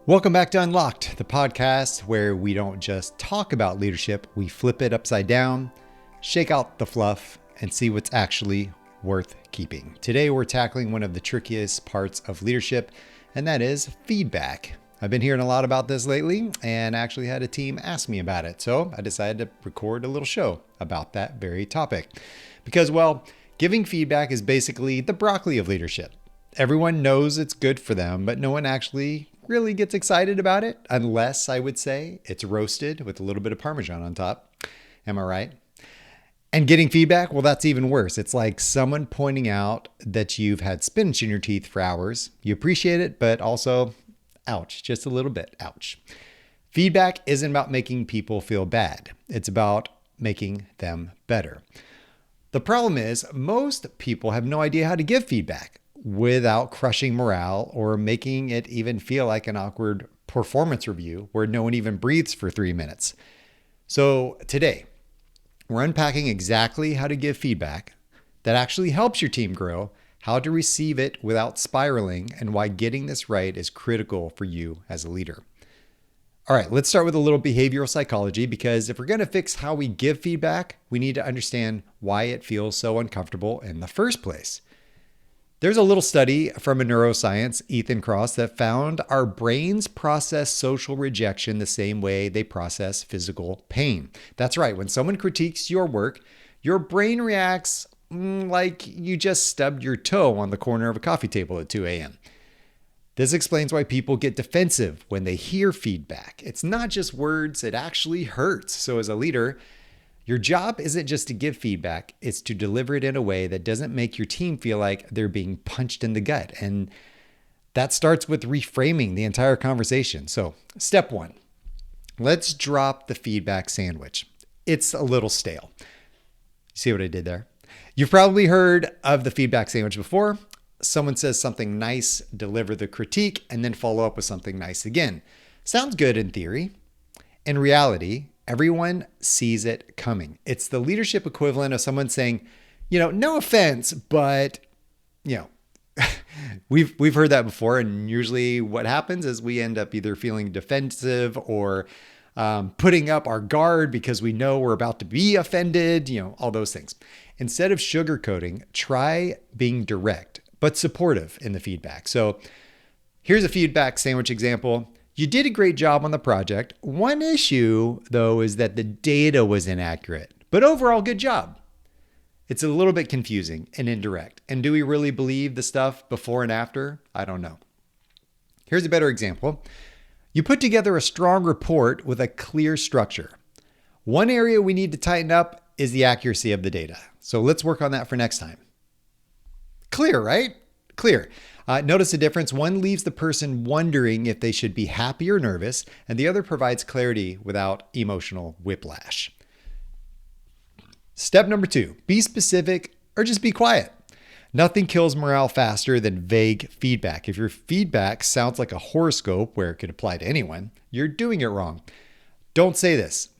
Welcome back to Unlocked, the podcast where we don't just talk about leadership, we flip it upside down, shake out the fluff, and see what's actually worth keeping. Today, we're tackling one of the trickiest parts of leadership, and that is feedback. I've been hearing a lot about this lately and actually had a team ask me about it. So I decided to record a little show about that very topic. Because, well, giving feedback is basically the broccoli of leadership. Everyone knows it's good for them, but no one actually really gets excited about it unless, I would say, it's roasted with a little bit of Parmesan on top. Am I right? And getting feedback, well, that's even worse. It's like someone pointing out that you've had spinach in your teeth for hours. You appreciate it, but also, ouch, just a little bit, ouch. Feedback isn't about making people feel bad. It's about making them better. The problem is most people have no idea how to give feedback without crushing morale or making it even feel like an awkward performance review where no one even breathes for 3 minutes. So today, we're unpacking exactly how to give feedback that actually helps your team grow, how to receive it without spiraling, and why getting this right is critical for you as a leader. All right, let's start with a little behavioral psychology, because if we're going to fix how we give feedback, we need to understand why it feels so uncomfortable in the first place. There's a little study from a neuroscience, Ethan Cross, that found our brains process social rejection the same way they process physical pain. That's right. When someone critiques your work, your brain reacts like you just stubbed your toe on the corner of a coffee table at 2 a.m. This explains why people get defensive when they hear feedback. It's not just words, it actually hurts. So as a leader, your job isn't just to give feedback, it's to deliver it in a way that doesn't make your team feel like they're being punched in the gut. And that starts with reframing the entire conversation. So, step one, let's drop the feedback sandwich. It's a little stale. See what I did there? You've probably heard of the feedback sandwich before. Someone says something nice, deliver the critique, and then follow up with something nice again. Sounds good in theory. In reality, everyone sees it coming. It's the leadership equivalent of someone saying, no offense, but, we've heard that before. And usually what happens is we end up either feeling defensive or putting up our guard because we know we're about to be offended, all those things. Instead of sugarcoating, try being direct, but supportive in the feedback. So here's a feedback sandwich example. You did a great job on the project. One issue, though, is that the data was inaccurate, but overall, good job. It's a little bit confusing and indirect. And do we really believe the stuff before and after? I don't know. Here's a better example. You put together a strong report with a clear structure. One area we need to tighten up is the accuracy of the data. So let's work on that for next time. Clear, right? Clear. Notice the difference. One leaves the person wondering if they should be happy or nervous, and the other provides clarity without emotional whiplash. Step number 2, be specific or just be quiet. Nothing kills morale faster than vague feedback. If your feedback sounds like a horoscope where it could apply to anyone, you're doing it wrong. Don't say this.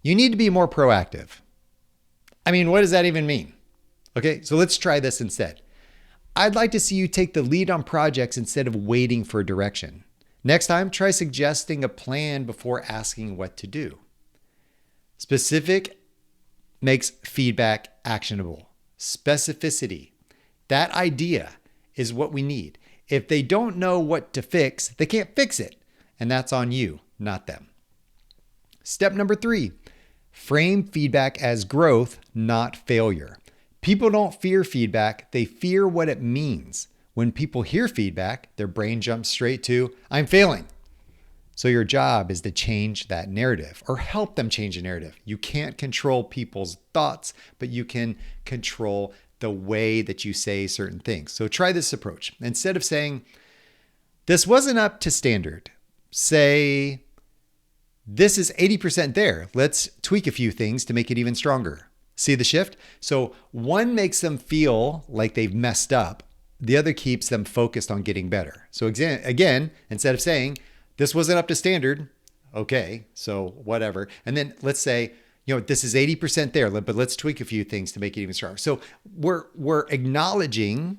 You need to be more proactive. What does that even mean? Okay, so let's try this instead. I'd like to see you take the lead on projects instead of waiting for direction. Next time, try suggesting a plan before asking what to do. Specific makes feedback actionable. Specificity. That idea is what we need. If they don't know what to fix, they can't fix it. And that's on you, not them. Step number 3, frame feedback as growth, not failure. People don't fear feedback, they fear what it means. When people hear feedback, their brain jumps straight to, I'm failing. So your job is to change that narrative or help them change the narrative. You can't control people's thoughts, but you can control the way that you say certain things. So try this approach. Instead of saying, this wasn't up to standard, say, this is 80% there. Let's tweak a few things to make it even stronger. See the shift? So one makes them feel like they've messed up. The other keeps them focused on getting better. So again, instead of saying, this wasn't up to standard, okay, so whatever. And then let's say, this is 80% there, but let's tweak a few things to make it even stronger. So we're acknowledging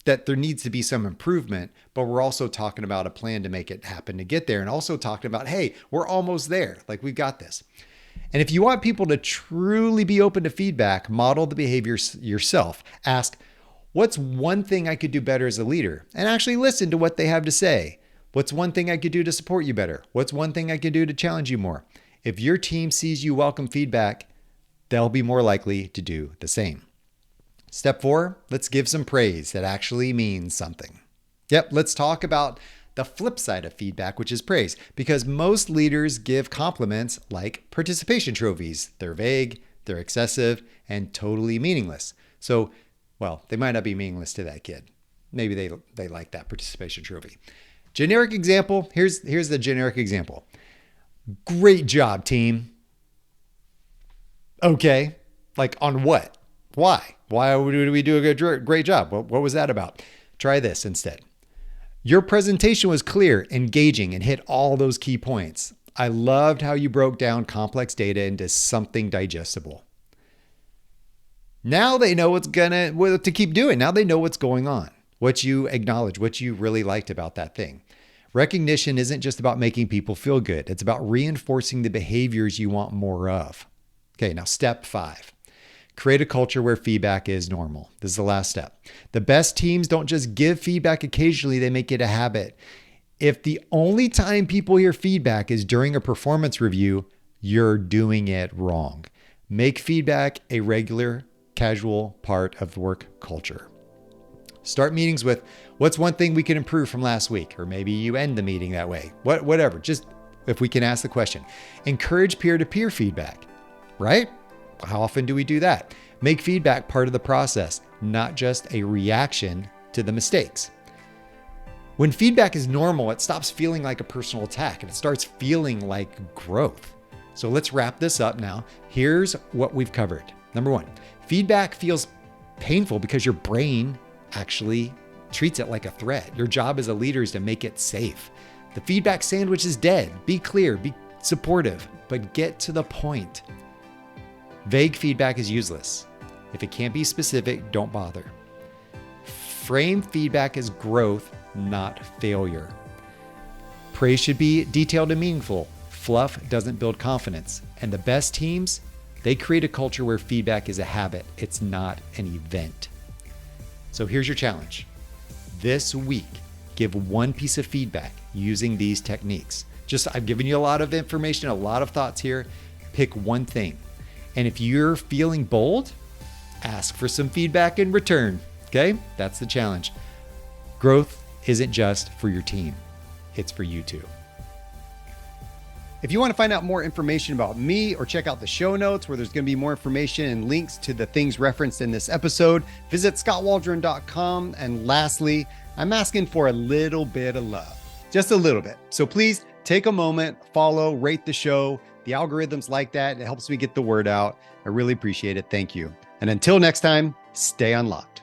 that there needs to be some improvement, but we're also talking about a plan to make it happen to get there, and also talking about, hey, we're almost there. Like, we've got this. And if you want people to truly be open to feedback, model the behavior yourself. Ask, what's one thing I could do better as a leader? And actually listen to what they have to say. What's one thing I could do to support you better? What's one thing I could do to challenge you more? If your team sees you welcome feedback, they'll be more likely to do the same. Step 4, let's give some praise that actually means something. Yep, let's talk about the flip side of feedback, which is praise, because most leaders give compliments like participation trophies. They're vague, they're excessive, and totally meaningless. So, well, they might not be meaningless to that kid. Maybe they like that participation trophy. Generic example, here's the generic example. Great job, team. Okay, like on what? Why? Why would we do a great job? What was that about? Try this instead. Your presentation was clear, engaging, and hit all those key points. I loved how you broke down complex data into something digestible. Now they know what to keep doing. Now they know what's going on, what you acknowledge, what you really liked about that thing. Recognition isn't just about making people feel good. It's about reinforcing the behaviors you want more of. Okay, now step 5. Create a culture where feedback is normal. This is the last step. The best teams don't just give feedback occasionally, they make it a habit. If the only time people hear feedback is during a performance review, you're doing it wrong. Make feedback a regular, casual part of the work culture. Start meetings with, what's one thing we can improve from last week? Or maybe you end the meeting that way. Whatever, just if we can ask the question. Encourage peer-to-peer feedback, right? How often do we do that? Make feedback part of the process, not just a reaction to the mistakes. When feedback is normal, it stops feeling like a personal attack and it starts feeling like growth. So let's wrap this up now. Here's what we've covered. Number 1, feedback feels painful because your brain actually treats it like a threat. Your job as a leader is to make it safe. The feedback sandwich is dead. Be clear, be supportive, but get to the point. Vague feedback is useless. If it can't be specific, don't bother. Frame feedback as growth, not failure. Praise should be detailed and meaningful. Fluff doesn't build confidence. And the best teams, they create a culture where feedback is a habit. It's not an event. So here's your challenge. This week, give one piece of feedback using these techniques. I've given you a lot of information, a lot of thoughts here. Pick one thing. And if you're feeling bold, ask for some feedback in return. Okay? That's the challenge. Growth isn't just for your team. It's for you too. If you want to find out more information about me or check out the show notes where there's going to be more information and links to the things referenced in this episode, visit skotwaldron.com. And lastly, I'm asking for a little bit of love, just a little bit. So please take a moment, follow, rate the show. The algorithms like that. It helps me get the word out. I really appreciate it. Thank you. And until next time, stay unlocked.